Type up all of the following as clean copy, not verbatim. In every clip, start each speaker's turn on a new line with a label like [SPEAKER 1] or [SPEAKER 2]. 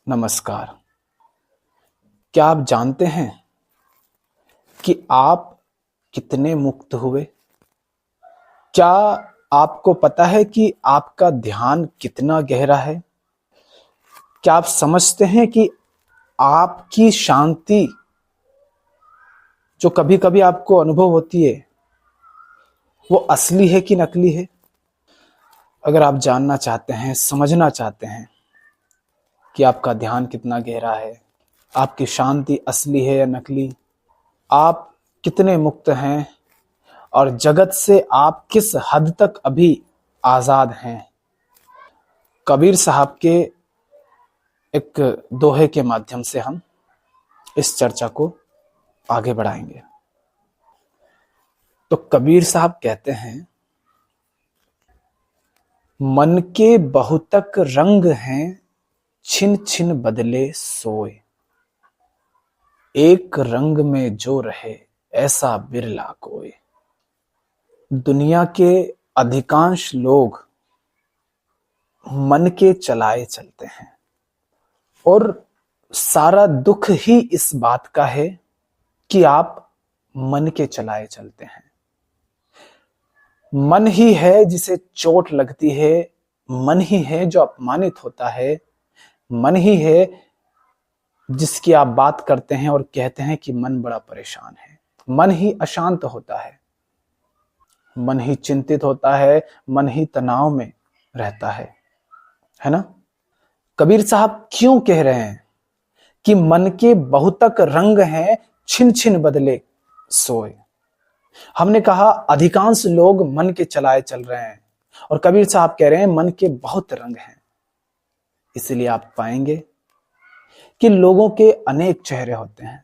[SPEAKER 1] नमस्कार। क्या आप जानते हैं कि आप कितने मुक्त हुए? क्या आपको पता है कि आपका ध्यान कितना गहरा है? क्या आप समझते हैं कि आपकी शांति जो कभी कभी आपको अनुभव होती है वो असली है कि नकली है? अगर आप जानना चाहते हैं, समझना चाहते हैं कि आपका ध्यान कितना गहरा है, आपकी शांति असली है या नकली, आप कितने मुक्त हैं और जगत से आप किस हद तक अभी आजाद हैं, कबीर साहब के एक दोहे के माध्यम से हम इस चर्चा को आगे बढ़ाएंगे। तो कबीर साहब कहते हैं, मन के बहुतक रंग हैं, छिन छिन बदले सोए, एक रंग में जो रहे ऐसा बिरला कोई। दुनिया के अधिकांश लोग मन के चलाए चलते हैं और सारा दुख ही इस बात का है कि आप मन के चलाए चलते हैं। मन ही है जिसे चोट लगती है, मन ही है जो अपमानित होता है, मन ही है जिसकी आप बात करते हैं और कहते हैं कि मन बड़ा परेशान है। मन ही अशांत होता है, मन ही चिंतित होता है, मन ही तनाव में रहता है ना? कबीर साहब क्यों कह रहे हैं कि मन के बहुतक रंग हैं, छिन छिन बदले सोए? हमने कहा अधिकांश लोग मन के चलाए चल रहे हैं और कबीर साहब कह रहे हैं मन के बहुत रंग हैं। इसलिए आप पाएंगे कि लोगों के अनेक चेहरे होते हैं।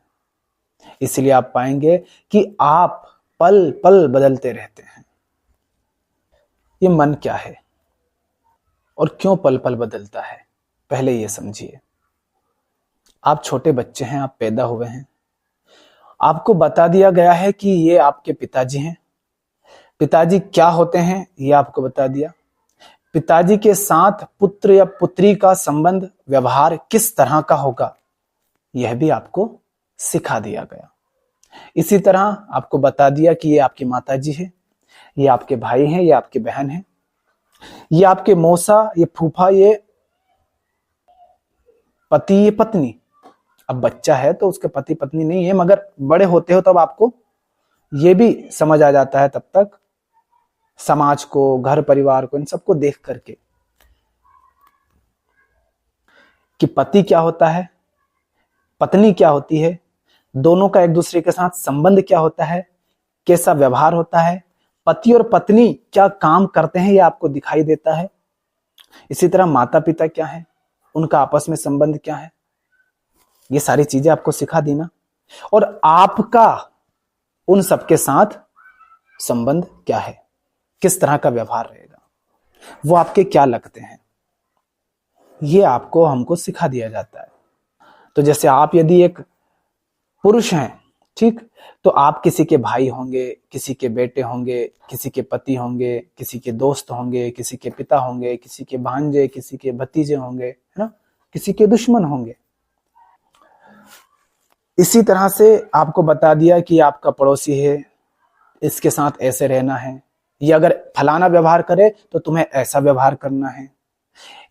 [SPEAKER 1] इसलिए आप पाएंगे कि आप पल पल बदलते रहते हैं। ये मन क्या है और क्यों पल पल बदलता है, पहले ये समझिए। आप छोटे बच्चे हैं, आप पैदा हुए हैं, आपको बता दिया गया है कि ये आपके पिताजी हैं। पिताजी क्या होते हैं ये आपको बता दिया। पिताजी के साथ पुत्र या पुत्री का संबंध, व्यवहार किस तरह का होगा, यह भी आपको सिखा दिया गया। इसी तरह आपको बता दिया कि ये आपकी माताजी है, ये आपके भाई हैं, ये आपकी बहन है, ये आपके मौसा, ये फूफा, ये पति, ये पत्नी। अब बच्चा है तो उसके पति पत्नी नहीं है, मगर बड़े होते हो तब आपको ये भी समझ आ जाता है, तब तक समाज को, घर परिवार को, इन सबको देख करके कि पति क्या होता है, पत्नी क्या होती है, दोनों का एक दूसरे के साथ संबंध क्या होता है, कैसा व्यवहार होता है, पति और पत्नी क्या काम करते हैं, यह आपको दिखाई देता है। इसी तरह माता पिता क्या है, उनका आपस में संबंध क्या है, ये सारी चीजें आपको सिखा दी ना। और आपका उन सबके साथ संबंध क्या है, किस तरह का व्यवहार रहेगा, वो आपके क्या लगते हैं, ये आपको हमको सिखा दिया जाता है। तो जैसे आप यदि एक पुरुष हैं, ठीक, तो आप किसी के भाई होंगे, किसी के बेटे होंगे, किसी के पति होंगे, किसी के दोस्त होंगे, किसी के पिता होंगे, किसी के भांजे, किसी के भतीजे होंगे, है ना, किसी के दुश्मन होंगे। इसी तरह से आपको बता दिया कि आपका पड़ोसी है, इसके साथ ऐसे रहना है, ये अगर फलाना व्यवहार करे तो तुम्हें ऐसा व्यवहार करना है,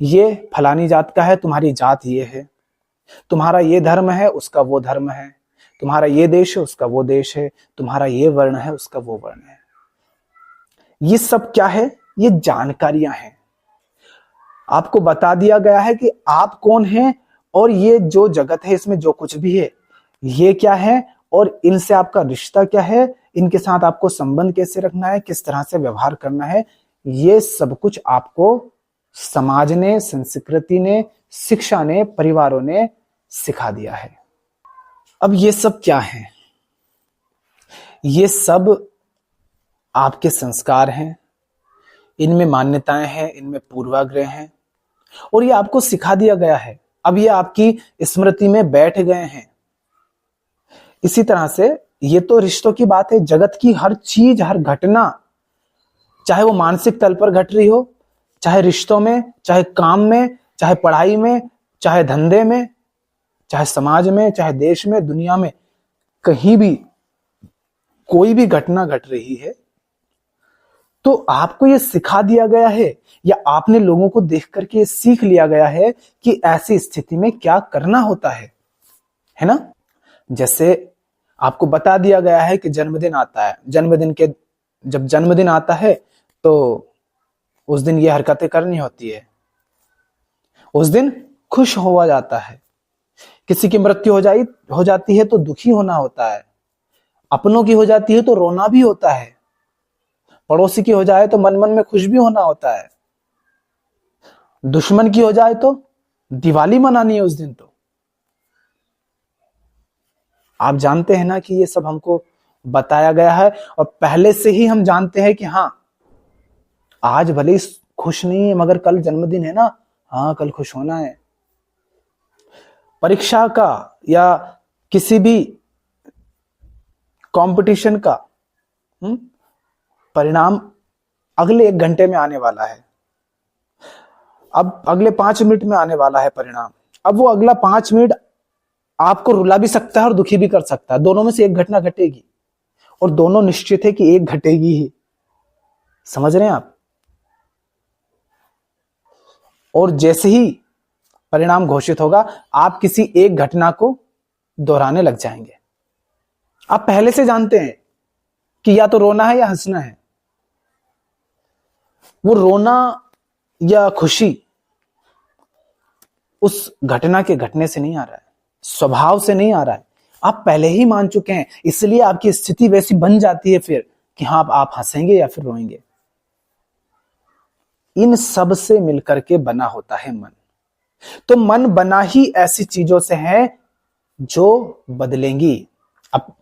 [SPEAKER 1] ये फलानी जात का है, तुम्हारी जात ये है, तुम्हारा ये धर्म है, उसका वो धर्म है, तुम्हारा ये देश है, उसका वो देश है, तुम्हारा ये वर्ण है, उसका वो वर्ण है। ये सब क्या है, ये जानकारियां हैं। आपको बता दिया गया है कि आप कौन हैं और ये जो जगत है इसमें जो कुछ भी है ये क्या है और इनसे आपका रिश्ता क्या है, इनके साथ आपको संबंध कैसे रखना है, किस तरह से व्यवहार करना है, ये सब कुछ आपको समाज ने, संस्कृति ने, शिक्षा ने, परिवारों ने सिखा दिया है। अब ये सब क्या है? ये सब आपके संस्कार हैं, इनमें मान्यताएं हैं, इनमें पूर्वाग्रह हैं और ये आपको सिखा दिया गया है। अब ये आपकी स्मृति में बैठ गए हैं। इसी तरह से ये तो रिश्तों की बात है, जगत की हर चीज, हर घटना, चाहे वो मानसिक तल पर घट रही हो, चाहे रिश्तों में, चाहे काम में, चाहे पढ़ाई में, चाहे धंधे में, चाहे समाज में, चाहे देश में, दुनिया में, कहीं भी कोई भी घटना घट रही है तो आपको यह सिखा दिया गया है या आपने लोगों को देख करके सीख लिया गया है कि ऐसी स्थिति में क्या करना होता है ना। जैसे आपको बता दिया गया है कि जन्मदिन आता है, जब जन्मदिन आता है तो उस दिन ये हरकतें करनी होती है, उस दिन खुश हुआ जाता है। किसी की मृत्यु हो जाती है तो दुखी होना होता है, अपनों की हो जाती है तो रोना भी होता है, पड़ोसी की हो जाए तो मन मन में खुश भी होना होता है, दुश्मन की हो जाए तो दिवाली मनानी है उस दिन। तो आप जानते हैं ना कि ये सब हमको बताया गया है और पहले से ही हम जानते हैं कि हाँ, आज भले ही खुश नहीं है मगर कल जन्मदिन है ना, हाँ कल खुश होना है। परीक्षा का या किसी भी कंपटीशन का परिणाम अगले 1 घंटे में आने वाला है, अब अगले 5 मिनट में आने वाला है परिणाम। अब वो अगला 5 मिनट आपको रुला भी सकता है और दुखी भी कर सकता है, दोनों में से एक घटना घटेगी और दोनों निश्चित है कि एक घटेगी ही। समझ रहे हैं आप? और जैसे ही परिणाम घोषित होगा आप किसी एक घटना को दोहराने लग जाएंगे। आप पहले से जानते हैं कि या तो रोना है या हंसना है। वो रोना या खुशी उस घटना के घटने से नहीं आ रहा है, स्वभाव से नहीं आ रहा है, आप पहले ही मान चुके हैं, इसलिए आपकी स्थिति वैसी बन जाती है फिर कि हाँ आप हंसेंगे या फिर रोएंगे। इन सब से मिलकर के बना होता है मन। तो मन बना ही ऐसी चीजों से है जो बदलेंगी। अब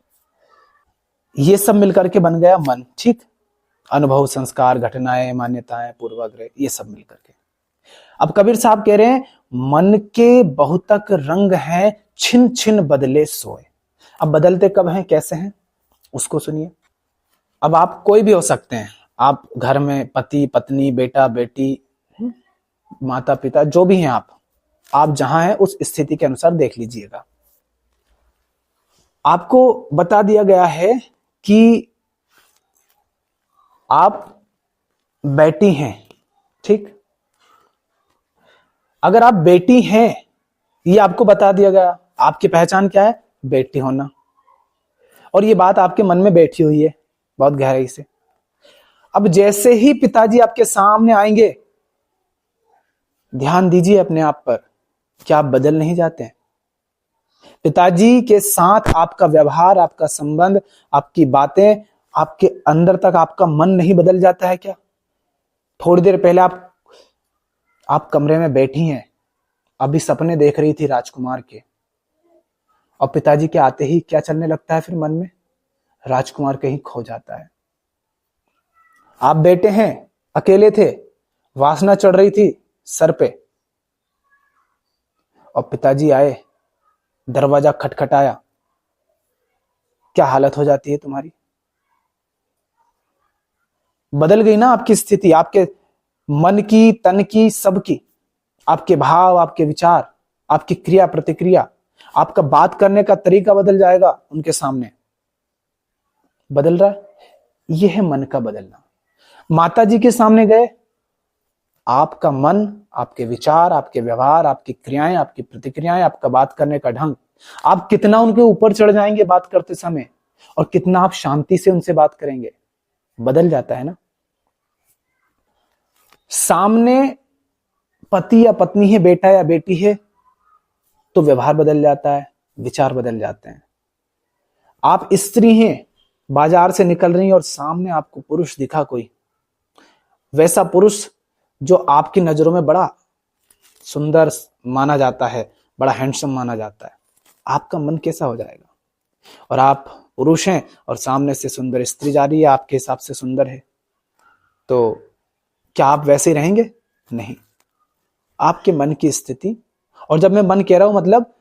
[SPEAKER 1] ये सब मिलकर के बन गया मन, ठीक। अनुभव, संस्कार, घटनाएं, मान्यताएं, पूर्वाग्रह, ये सब मिलकर के। अब कबीर साहब कह रहे हैं मन के बहुतक रंग हैं, छिन छिन बदले सोए। अब बदलते कब हैं, कैसे हैं, उसको सुनिए। अब आप कोई भी हो सकते हैं, आप घर में पति पत्नी, बेटा बेटी, माता पिता, जो भी हैं आप जहां हैं उस स्थिति के अनुसार देख लीजिएगा। आपको बता दिया गया है कि आप बेटी हैं, ठीक। अगर आप बेटी हैं, ये आपको बता दिया गया, आपकी पहचान क्या है, बेटी होना। और ये बात आपके मन में बैठी हुई है बहुत गहराई से। अब जैसे ही पिताजी आपके सामने आएंगे, ध्यान दीजिए अपने आप पर, क्या आप बदल नहीं जाते हैं? पिताजी के साथ आपका व्यवहार, आपका संबंध, आपकी बातें, आपके अंदर तक आपका मन नहीं बदल जाता है क्या? थोड़ी देर पहले आप कमरे में बैठी हैं, अभी सपने देख रही थी राजकुमार के, और पिताजी के आते ही क्या चलने लगता है फिर मन में? राजकुमार कहीं खो जाता है। आप बेटे हैं, अकेले थे, वासना चढ़ रही थी सर पे, और पिताजी आए, दरवाजा खटखटाया, क्या हालत हो जाती है तुम्हारी? बदल गई ना आपकी स्थिति, आपके मन की, तन की, सबकी। आपके भाव, आपके विचार, आपकी क्रिया प्रतिक्रिया, आपका बात करने का तरीका बदल जाएगा उनके सामने। बदल रहा है, यह है मन का बदलना। माता जी के सामने गए, आपका मन, आपके विचार, आपके व्यवहार, आपकी क्रियाएं, आपकी प्रतिक्रियाएं, आपका बात करने का ढंग, आप कितना उनके ऊपर चढ़ जाएंगे बात करते समय और कितना आप शांति से उनसे बात करेंगे, बदल जाता है ना। सामने पति या पत्नी है, बेटा या बेटी है, तो व्यवहार बदल जाता है, विचार बदल जाते हैं। आप स्त्री हैं, बाजार से निकल रही हैं और सामने आपको पुरुष दिखा, कोई वैसा पुरुष जो आपकी नजरों में बड़ा सुंदर माना जाता है, बड़ा हैंडसम माना जाता है, आपका मन कैसा हो जाएगा? और आप पुरुष हैं और सामने से सुंदर स्त्री जा रही है, आपके हिसाब से सुंदर है, तो क्या आप वैसे ही रहेंगे? नहीं। आपके मन की स्थिति, और जब मैं मन कह रहा हूं मतलब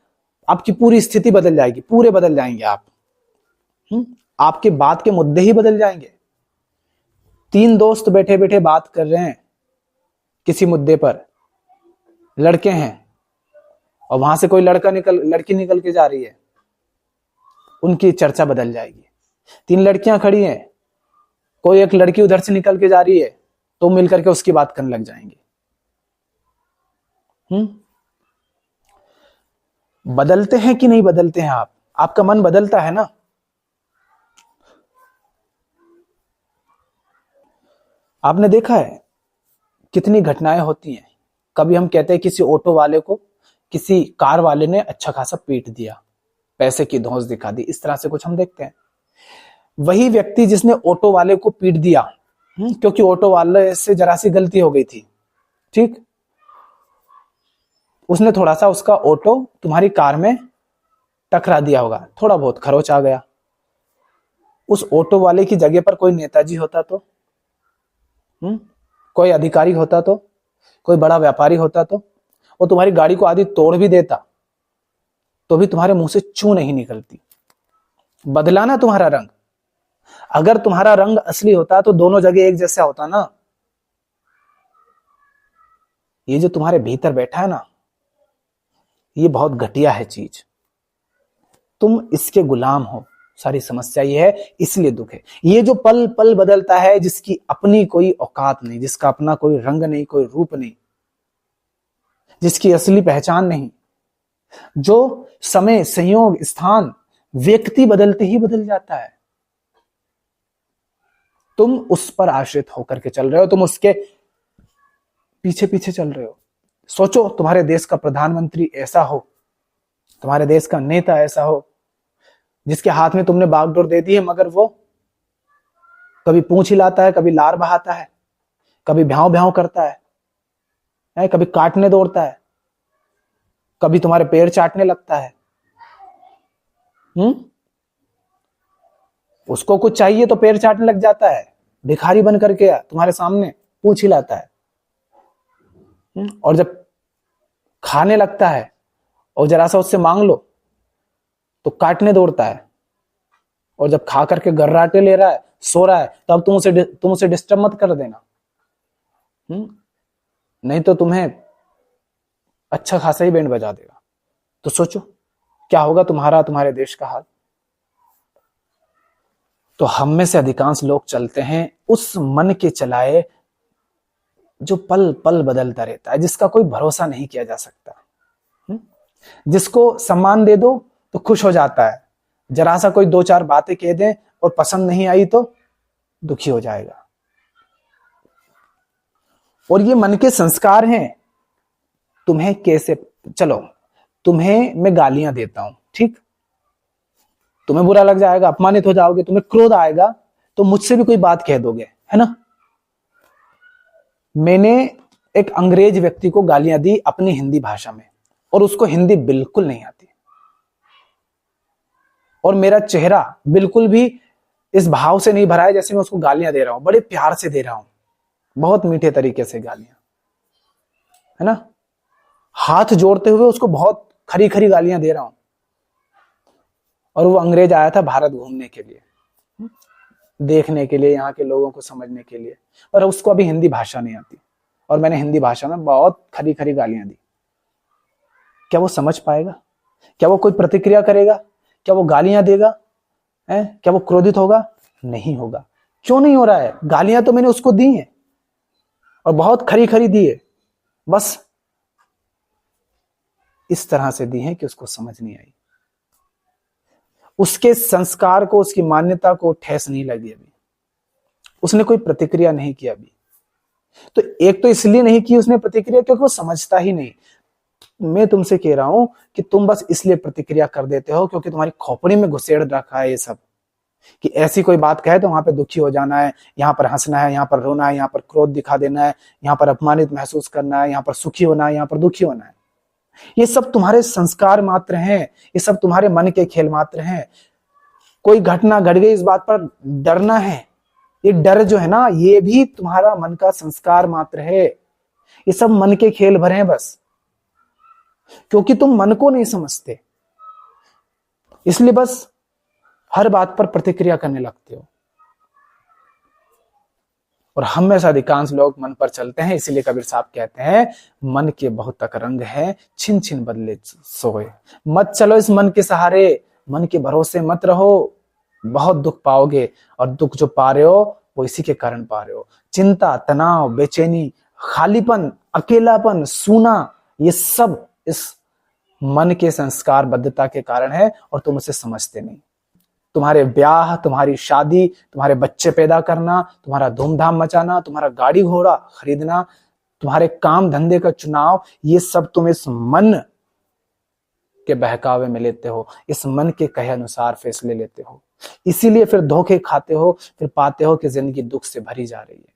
[SPEAKER 1] आपकी पूरी स्थिति बदल जाएगी, पूरे बदल जाएंगे आप। आपके बात के मुद्दे ही बदल जाएंगे। 3 दोस्त बैठे बैठे बात कर रहे हैं किसी मुद्दे पर, लड़के हैं, और वहां से कोई लड़की निकल के जा रही है, उनकी चर्चा बदल जाएगी। 3 लड़कियां खड़ी हैं, कोई एक लड़की उधर से निकल के जा रही है, तो मिलकर के उसकी बात करने लग जाएंगे। बदलते हैं कि नहीं बदलते हैं आप? आपका मन बदलता है ना? आपने देखा है कितनी घटनाएं होती हैं। कभी हम कहते हैं किसी ऑटो वाले को किसी कार वाले ने अच्छा खासा पीट दिया, पैसे की धौंस दिखा दी, इस तरह से कुछ हम देखते हैं। वही व्यक्ति जिसने ऑटो वाले को पीट दिया, क्योंकि ऑटो वाले से जरा सी गलती हो गई थी, ठीक, उसने थोड़ा सा उसका ऑटो तुम्हारी कार में टकरा दिया होगा, थोड़ा बहुत खरोच आ गया। उस ऑटो वाले की जगह पर कोई नेताजी होता तो, कोई अधिकारी होता तो, कोई बड़ा व्यापारी होता तो, वो तुम्हारी गाड़ी को आधी तोड़ भी देता तो भी तुम्हारे मुंह से चू नहीं निकलती। बदला ना तुम्हारा रंग। अगर तुम्हारा रंग असली होता तो दोनों जगह एक जैसा होता ना। ये जो तुम्हारे भीतर बैठा है ना, ये बहुत घटिया है चीज, तुम इसके गुलाम हो। सारी समस्या ये है, इसलिए दुख है। ये जो पल पल बदलता है, जिसकी अपनी कोई औकात नहीं, जिसका अपना कोई रंग नहीं, कोई रूप नहीं, जिसकी असली पहचान नहीं, जो समय, संयोग, स्थान, व्यक्ति बदलते ही बदल जाता है, तुम उस पर आश्रित होकर के चल रहे हो, तुम उसके पीछे पीछे चल रहे हो। सोचो तुम्हारे देश का प्रधानमंत्री ऐसा हो, तुम्हारे देश का नेता ऐसा हो, जिसके हाथ में तुमने बागडोर दे दी है, मगर वो कभी पूंछ हिलाता है, कभी लार बहाता है, कभी भ्याव भ्याव करता है, कभी काटने दौड़ता है, कभी तुम्हारे पैर चाटने लगता है। उसको कुछ चाहिए तो पैर चाटने लग जाता है, भिखारी बन करके तुम्हारे सामने पूंछ हिलाता है। और जब खाने लगता है और जरा सा उससे मांग लो तो काटने दौड़ता है। और जब खा करके गर्राटे ले रहा है, सो रहा है, तब तुम उसे डिस्टर्ब मत कर देना, नहीं तो तुम्हें अच्छा खासा ही बैंड बजा देगा। तो सोचो क्या होगा तुम्हारा, तुम्हारे देश का हाल। तो हम में से अधिकांश लोग चलते हैं उस मन के चलाए जो पल पल बदलता रहता है, जिसका कोई भरोसा नहीं किया जा सकता। जिसको सम्मान दे दो तो खुश हो जाता है, जरा सा कोई 2-4 बातें कह दें और पसंद नहीं आई तो दुखी हो जाएगा। और ये मन के संस्कार हैं। तुम्हें कैसे, चलो तुम्हें मैं गालियां देता हूं, ठीक, तुम्हें बुरा लग जाएगा, अपमानित हो जाओगे, तुम्हें क्रोध आएगा, तो मुझसे भी कोई बात कह दोगे, है ना। मैंने एक अंग्रेज व्यक्ति को गालियां दी अपनी हिंदी भाषा में, और उसको हिंदी बिल्कुल नहीं आती, और मेरा चेहरा बिल्कुल भी इस भाव से नहीं भरा है जैसे मैं उसको गालियां दे रहा हूं, बड़े प्यार से दे रहा हूं, बहुत मीठे तरीके से गालियां, है ना। हाथ जोड़ते हुए उसको बहुत खरी खरी गालियां दे रहा हूं। और वो अंग्रेज आया था भारत घूमने के लिए, देखने के लिए, यहाँ के लोगों को समझने के लिए, पर उसको अभी हिंदी भाषा नहीं आती, और मैंने हिंदी भाषा में बहुत खरी खरी गालियां दी। क्या वो समझ पाएगा? क्या वो कोई प्रतिक्रिया करेगा? क्या वो गालियां देगा? क्या वो क्रोधित होगा? नहीं होगा। क्यों नहीं हो रहा है? गालियां तो मैंने उसको दी हैं, और बहुत खरी खरी दी है, बस इस तरह से दी है कि उसको समझ नहीं आई, उसके संस्कार को, उसकी मान्यता को ठेस नहीं लगी अभी, उसने कोई प्रतिक्रिया नहीं की अभी। तो एक तो इसलिए नहीं की उसने प्रतिक्रिया क्योंकि वो समझता ही नहीं। मैं तुमसे कह रहा हूं कि तुम बस इसलिए प्रतिक्रिया कर देते हो क्योंकि तुम्हारी खोपड़ी में घुसेड़ रखा है ये सब, कि ऐसी कोई बात कहे तो वहां पे दुखी हो जाना है, यहाँ पर हंसना है, यहाँ पर रोना है, यहाँ पर क्रोध दिखा देना है, यहाँ पर अपमानित महसूस करना है, यहाँ पर सुखी होना है, यहाँ पर दुखी होना है। ये सब तुम्हारे संस्कार मात्र हैं, ये सब तुम्हारे मन के खेल मात्र हैं। कोई घटना घट गई इस बात पर डरना है, ये डर जो है ना, ये भी तुम्हारा मन का संस्कार मात्र है। ये सब मन के खेल भरे हैं बस, क्योंकि तुम मन को नहीं समझते, इसलिए बस हर बात पर प्रतिक्रिया करने लगते हो। और हम में से अधिकांश लोग मन पर चलते हैं। इसीलिए कबीर साहब कहते हैं, मन के बहुत तक रंग है, छिन छिन बदले सोए। मत चलो इस मन के सहारे, मन के भरोसे मत रहो, बहुत दुख पाओगे। और दुख जो पा रहे हो वो इसी के कारण पा रहे हो। चिंता, तनाव, बेचैनी, खालीपन, अकेलापन, सूना, ये सब इस मन के संस्कार बद्धता के कारण है और तुम उसे समझते नहीं। तुम्हारे ब्याह, तुम्हारी शादी, तुम्हारे बच्चे पैदा करना, तुम्हारा धूमधाम मचाना, तुम्हारा गाड़ी घोड़ा खरीदना, तुम्हारे काम धंधे का चुनाव, ये सब तुम इस मन के बहकावे में लेते हो, इस मन के कहे अनुसार फैसले लेते हो। इसीलिए फिर धोखे खाते हो, फिर पाते हो कि जिंदगी दुख से भरी जा रही है।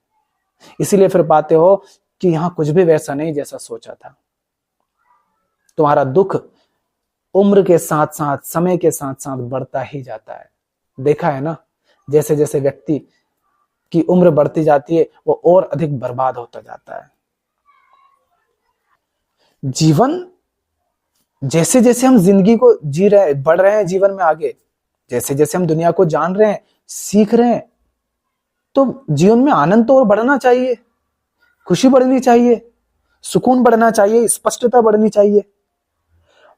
[SPEAKER 1] इसीलिए फिर पाते हो कि यहां कुछ भी वैसा नहीं जैसा सोचा था। तुम्हारा दुख उम्र के साथ साथ, समय के साथ साथ बढ़ता ही जाता है। देखा है ना, जैसे जैसे व्यक्ति की उम्र बढ़ती जाती है वो और अधिक बर्बाद होता जाता है। जीवन, जैसे जैसे हम जिंदगी को जी रहे हैं, बढ़ रहे हैं जीवन में आगे, जैसे जैसे हम दुनिया को जान रहे हैं, सीख रहे हैं, तो जीवन में आनंद तो और बढ़ना चाहिए, खुशी बढ़नी चाहिए, सुकून बढ़ना चाहिए, स्पष्टता बढ़नी चाहिए।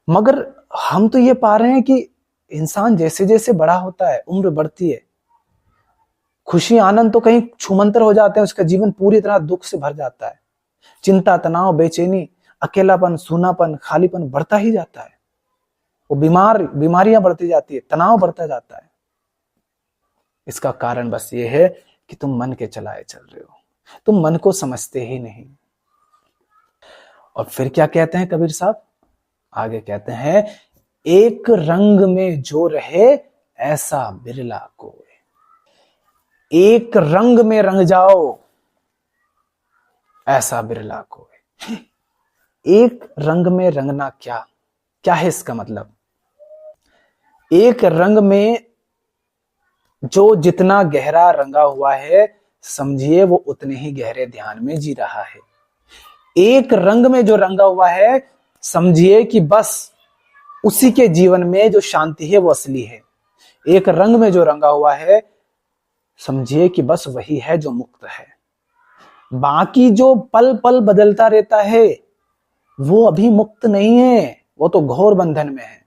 [SPEAKER 1] मगर हम तो ये पा रहे हैं कि इंसान जैसे जैसे बड़ा होता है, उम्र बढ़ती है, खुशी आनंद तो कहीं छूमंतर हो जाते हैं, उसका जीवन पूरी तरह दुख से भर जाता है। चिंता, तनाव, बेचैनी, अकेलापन, सूनापन, खालीपन बढ़ता ही जाता है। वो बीमारियां बढ़ती जाती है, तनाव बढ़ता जाता है। इसका कारण बस ये है कि तुम मन के चलाए चल रहे हो, तुम मन को समझते ही नहीं। और फिर क्या कहते हैं कबीर साहब? आगे कहते हैं, एक रंग में जो रहे ऐसा बिरला कोई। एक रंग में रंग जाओ ऐसा बिरला कोई। एक रंग में रंगना क्या क्या है इसका मतलब? एक रंग में जो जितना गहरा रंगा हुआ है, समझिए वो उतने ही गहरे ध्यान में जी रहा है। एक रंग में जो रंगा हुआ है, समझिए कि बस उसी के जीवन में जो शांति है वो असली है। एक रंग में जो रंगा हुआ है, समझिए कि बस वही है जो मुक्त है। बाकी जो पल पल बदलता रहता है वो अभी मुक्त नहीं है, वो तो घोर बंधन में है।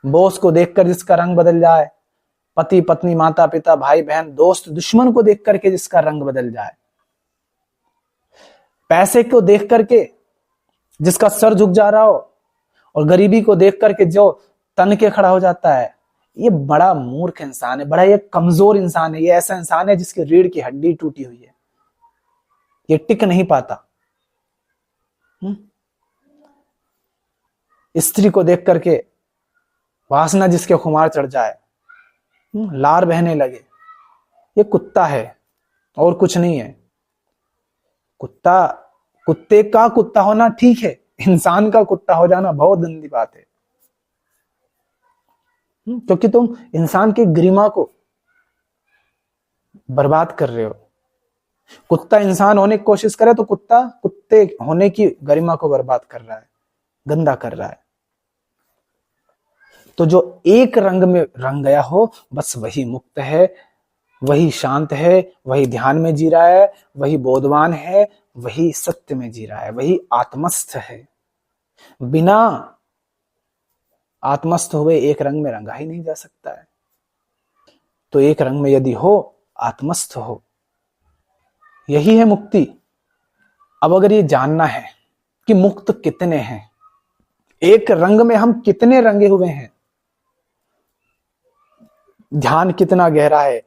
[SPEAKER 1] बॉस को देखकर जिसका रंग बदल जाए, पति पत्नी, माता पिता, भाई बहन, दोस्त दुश्मन को देख करके जिसका रंग बदल जाए, पैसे को देख करके जिसका सर झुक जा रहा हो और गरीबी को देख करके जो तन के खड़ा हो जाता है, ये बड़ा मूर्ख इंसान है, बड़ा ये कमजोर इंसान है। ये ऐसा इंसान है जिसकी रीढ़ की हड्डी टूटी हुई है, ये टिक नहीं पाता। स्त्री को देख करके वासना जिसके खुमार चढ़ जाए, लार बहने लगे, ये कुत्ता है और कुछ नहीं है। कुत्ते का कुत्ता होना ठीक है, इंसान का कुत्ता हो जाना बहुत गंदी बात है। क्योंकि तुम इंसान की गरिमा को बर्बाद कर रहे हो। कुत्ता इंसान होने की कोशिश करे तो कुत्ता कुत्ते होने की गरिमा को बर्बाद कर रहा है, गंदा कर रहा है। तो जो एक रंग में रंग गया हो, बस वही मुक्त है, वही शांत है, वही ध्यान में जी रहा है, वही बोधवान है, वही सत्य में जी रहा है, वही आत्मस्थ है। बिना आत्मस्थ हुए एक रंग में रंगा ही नहीं जा सकता है। तो एक रंग में यदि हो, आत्मस्थ हो, यही है मुक्ति। अब अगर ये जानना है कि मुक्त कितने हैं, एक रंग में हम कितने रंगे हुए हैं, ध्यान कितना गहरा है,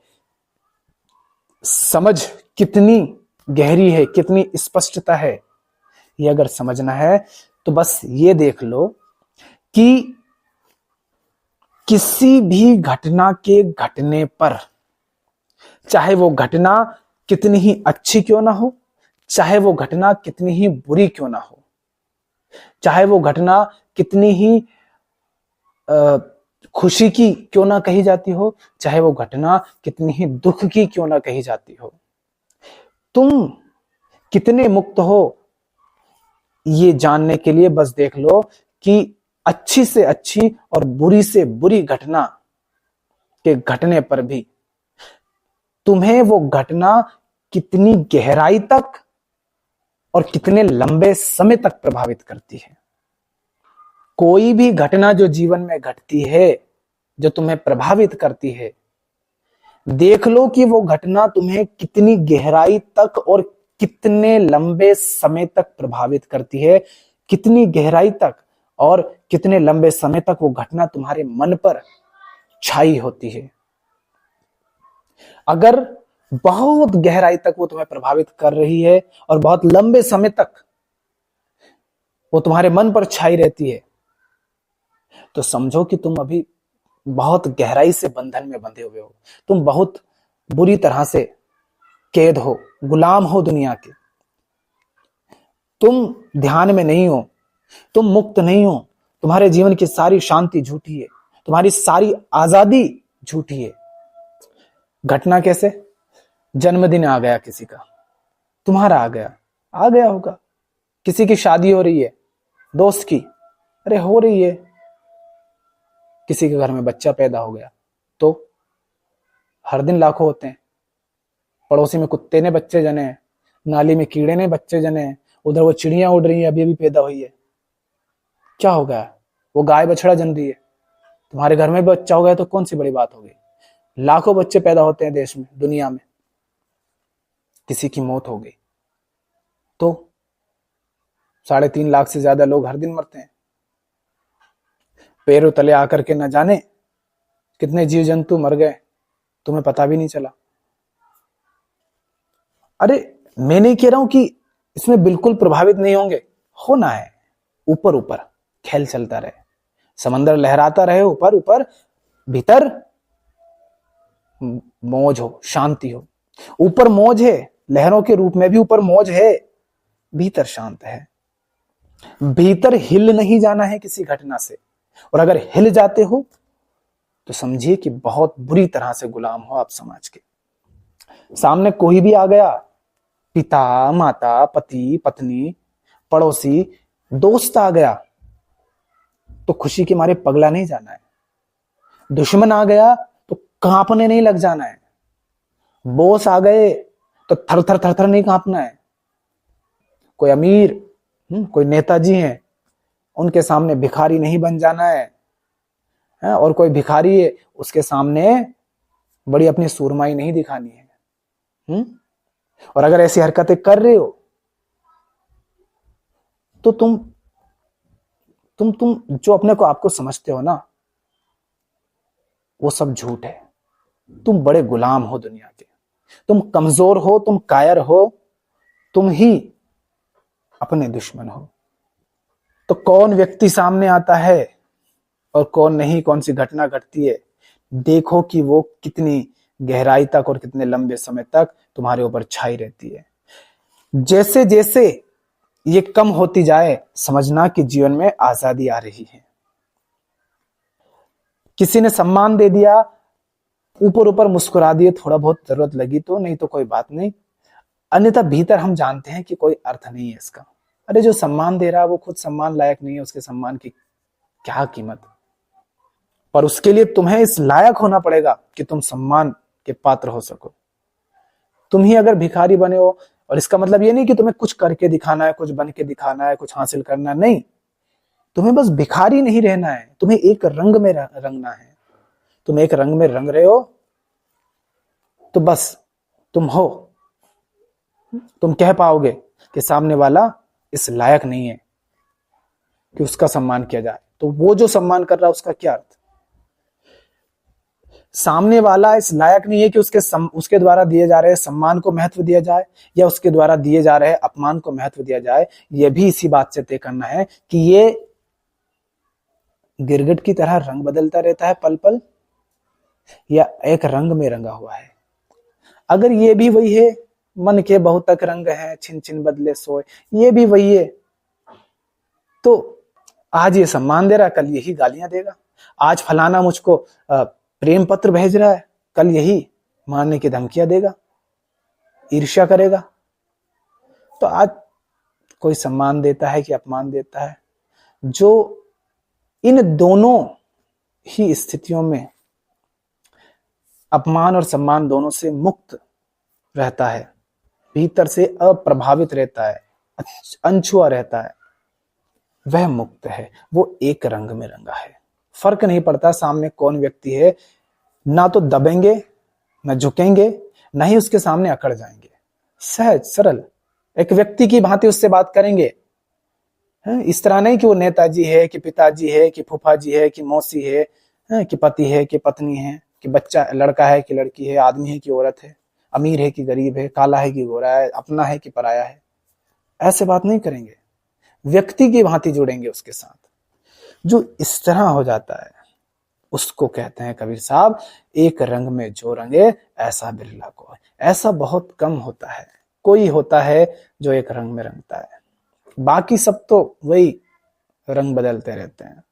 [SPEAKER 1] समझ कितनी गहरी है, कितनी स्पष्टता है, ये अगर समझना है तो बस ये देख लो कि किसी भी घटना के घटने पर, चाहे वो घटना कितनी ही अच्छी क्यों ना हो, चाहे वो घटना कितनी ही बुरी क्यों ना हो, चाहे वो घटना कितनी ही खुशी की क्यों ना कही जाती हो, चाहे वो घटना कितनी ही दुख की क्यों ना कही जाती हो, तुम कितने मुक्त हो, ये जानने के लिए बस देख लो कि अच्छी से अच्छी और बुरी से बुरी घटना के घटने पर भी तुम्हें वो घटना कितनी गहराई तक और कितने लंबे समय तक प्रभावित करती है। कोई भी घटना जो जीवन में घटती है, जो तुम्हें प्रभावित करती है, देख लो कि वो घटना तुम्हें कितनी गहराई तक और कितने लंबे समय तक प्रभावित करती है, कितनी गहराई तक और कितने लंबे समय तक वो घटना तुम्हारे मन पर छाई होती है। अगर बहुत गहराई तक वो तुम्हें प्रभावित कर रही है और बहुत लंबे समय तक वो तुम्हारे मन पर छाई रहती है, तो समझो कि तुम अभी बहुत गहराई से बंधन में बंधे हुए हो। तुम बहुत बुरी तरह से कैद हो, गुलाम हो दुनिया के। तुम ध्यान में नहीं हो, तुम मुक्त नहीं हो। तुम्हारे जीवन की सारी शांति झूठी है, तुम्हारी सारी आजादी झूठी है। घटना कैसे? जन्मदिन आ गया किसी का, तुम्हारा आ गया होगा। किसी की शादी हो रही है, दोस्त की, अरे हो रही है। किसी के घर में बच्चा पैदा हो गया, तो हर दिन लाखों होते हैं। पड़ोसी में कुत्ते ने बच्चे जने हैं, नाली में कीड़े ने बच्चे जने हैं, उधर वो चिड़ियां उड़ रही है, अभी अभी पैदा हुई है। क्या हो गया? वो गाय बछड़ा जन रही है। तुम्हारे घर में भी बच्चा हो गया तो कौन सी बड़ी बात हो गई? लाखों बच्चे पैदा होते हैं देश में, दुनिया में। किसी की मौत हो गई तो 3.5 लाख से ज्यादा लोग हर दिन मरते हैं। पैरों तले आकर के न जाने कितने जीव जंतु मर गए, तुम्हें पता भी नहीं चला। अरे मैं नहीं कह रहा हूं कि इसमें बिल्कुल प्रभावित नहीं होंगे, होना है। ऊपर ऊपर खेल चलता रहे, समंदर लहराता रहे, ऊपर ऊपर, भीतर मौज हो, शांति हो। ऊपर मौज है, लहरों के रूप में भी ऊपर मौज है, भीतर शांत है। भीतर हिल नहीं जाना है किसी घटना से, और अगर हिल जाते हो तो समझिए कि बहुत बुरी तरह से गुलाम हो आप समाज के। सामने कोई भी आ गया, पिता, माता, पति, पत्नी, पड़ोसी, दोस्त आ गया, तो खुशी के मारे पगला नहीं जाना है। दुश्मन आ गया तो कांपने नहीं लग जाना है। बॉस आ गए तो थर थर थर थर नहीं कांपना है। कोई अमीर, कोई नेताजी हैं, उनके सामने भिखारी नहीं बन जाना है। और कोई भिखारी है, उसके सामने बड़ी अपनी सूरमाई नहीं दिखानी है। और अगर ऐसी हरकतें कर रहे हो तो तुम जो अपने को आपको समझते हो ना, वो सब झूठ है। तुम बड़े गुलाम हो दुनिया के, तुम कमजोर हो, तुम कायर हो, तुम ही अपने दुश्मन हो। तो कौन व्यक्ति सामने आता है और कौन नहीं, कौन सी घटना घटती है, देखो कि वो कितनी गहराई तक और कितने लंबे समय तक तुम्हारे ऊपर छाई रहती है। जैसे जैसे ये कम होती जाए, समझना कि जीवन में आजादी आ रही है। किसी ने सम्मान दे दिया, ऊपर ऊपर मुस्कुरा दिए, थोड़ा बहुत जरूरत लगी तो, नहीं तो कोई बात नहीं, अन्यथा भीतर हम जानते हैं कि कोई अर्थ नहीं है इसका। अरे जो सम्मान दे रहा है वो खुद सम्मान लायक नहीं है, उसके सम्मान की क्या कीमत। पर उसके लिए तुम्हें इस लायक होना पड़ेगा कि तुम सम्मान के पात्र हो सको। तुम ही अगर भिखारी बने हो, और इसका मतलब ये नहीं कि तुम्हें कुछ करके दिखाना है, कुछ बन के दिखाना है, कुछ हासिल करना नहीं। तुम्हें बस भिखारी नहीं रहना है, तुम्हें एक रंग में रंगना है। तुम एक रंग में रंग रहे हो तो बस तुम हो। तुम कह पाओगे कि सामने वाला इस लायक नहीं है कि उसका सम्मान किया जाए, तो वो जो सम्मान कर रहा है उसका क्या अर्थ? सामने वाला इस लायक नहीं है कि उसके द्वारा दिए जा रहे सम्मान को महत्व दिया जाए, या उसके द्वारा दिए जा रहे अपमान को महत्व दिया जाए। यह भी इसी बात से तय करना है कि ये गिरगिट की तरह रंग बदलता रहता है पल पल, या एक रंग में रंगा हुआ है। अगर ये भी वही है, मन के बहुतक रंग हैं, छिन छिन बदले सोए, ये भी वही है, तो आज ये सम्मान दे रहा है, कल यही गालियां देगा। आज फलाना मुझको प्रेम पत्र भेज रहा है, कल यही मारने की धमकियां देगा, ईर्ष्या करेगा। तो आज कोई सम्मान देता है कि अपमान देता है, जो इन दोनों ही स्थितियों में अपमान और सम्मान दोनों से मुक्त रहता है, भीतर से अप्रभावित रहता है, अनछुआ रहता है, वह मुक्त है, वो एक रंग में रंगा है। फर्क नहीं पड़ता सामने कौन व्यक्ति है, ना तो दबेंगे, ना झुकेंगे, ना ही उसके सामने अकड़ जाएंगे। सहज सरल एक व्यक्ति की भांति उससे बात करेंगे। इस तरह नहीं कि वो नेताजी है, कि पिताजी है, कि फूफा जी है, कि मौसी है, कि पति है, कि पत्नी है, कि बच्चा लड़का है कि लड़की है, आदमी है कि औरत है, अमीर है कि गरीब है, काला है कि गोरा है, अपना है कि पराया है। ऐसे बात नहीं करेंगे, व्यक्ति की भांति जुड़ेंगे उसके साथ। जो इस तरह हो जाता है उसको कहते हैं कबीर साहब, एक रंग में जो रंगे ऐसा बिरला को। ऐसा बहुत कम होता है, कोई होता है जो एक रंग में रंगता है, बाकी सब तो वही रंग बदलते रहते हैं।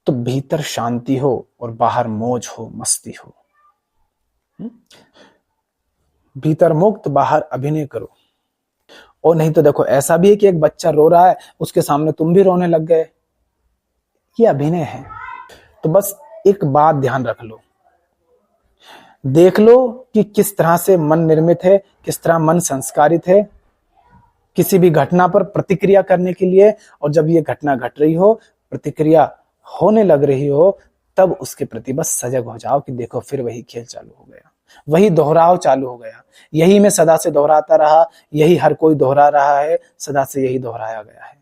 [SPEAKER 1] तो भीतर शांति हो और बाहर मौज हो, मस्ती हो। भीतर मुक्त, बाहर अभिनय करो। और नहीं तो देखो, ऐसा भी है कि एक बच्चा रो रहा है, उसके सामने तुम भी रोने लग गए, ये अभिनय है। तो बस एक बात ध्यान रख लो, देख लो कि किस तरह से मन निर्मित है, किस तरह मन संस्कारित है किसी भी घटना पर प्रतिक्रिया करने के लिए। और जब ये घटना घट रही हो, प्रतिक्रिया होने लग रही हो, तब उसके प्रति बस सजग हो जाओ कि देखो फिर वही खेल चालू हो गया, वही दोहराव चालू हो गया, यही मैं सदा से दोहराता रहा, यही हर कोई दोहरा रहा है, सदा से यही दोहराया गया है।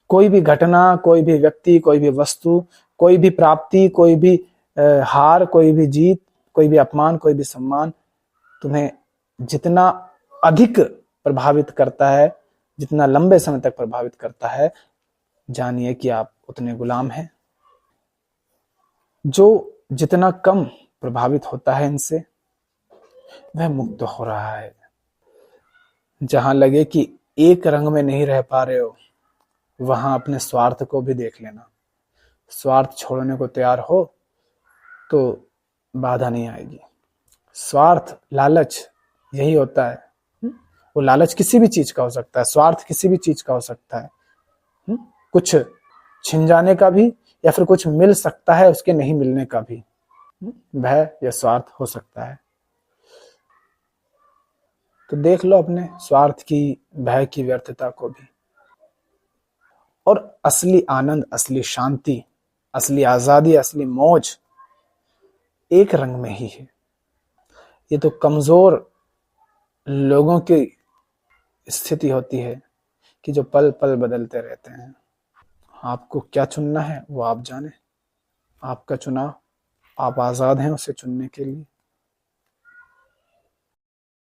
[SPEAKER 1] कोई भी घटना, कोई भी व्यक्ति, कोई भी वस्तु, कोई भी प्राप्ति, कोई भी हार, कोई भी जीत, कोई भी अपमान, कोई भी सम्मान तुम्हें जितना अधिक प्रभावित करता है, जितना लंबे समय तक प्रभावित करता है, जानिए कि आप उतने गुलाम हैं। जो जितना कम प्रभावित होता है इनसे, वह मुक्त हो रहा है। जहां लगे कि एक रंग में नहीं रह पा रहे हो, वहां अपने स्वार्थ को भी देख लेना। स्वार्थ छोड़ने को तैयार हो तो बाधा नहीं आएगी। स्वार्थ, लालच यही होता है। वो लालच किसी भी चीज का हो सकता है, स्वार्थ किसी भी चीज का हो सकता है, कुछ छिन जाने का भी, या फिर कुछ मिल सकता है उसके नहीं मिलने का भी भय या स्वार्थ हो सकता है। तो देख लो अपने स्वार्थ की, भय की व्यर्थता को भी। और असली आनंद, असली शांति, असली आजादी, असली मौज एक रंग में ही है। ये तो कमजोर लोगों की स्थिति होती है कि जो पल पल बदलते रहते हैं। आपको क्या चुनना है वो आप जाने, आपका चुनाव, आप आजाद हैं उसे चुनने के लिए।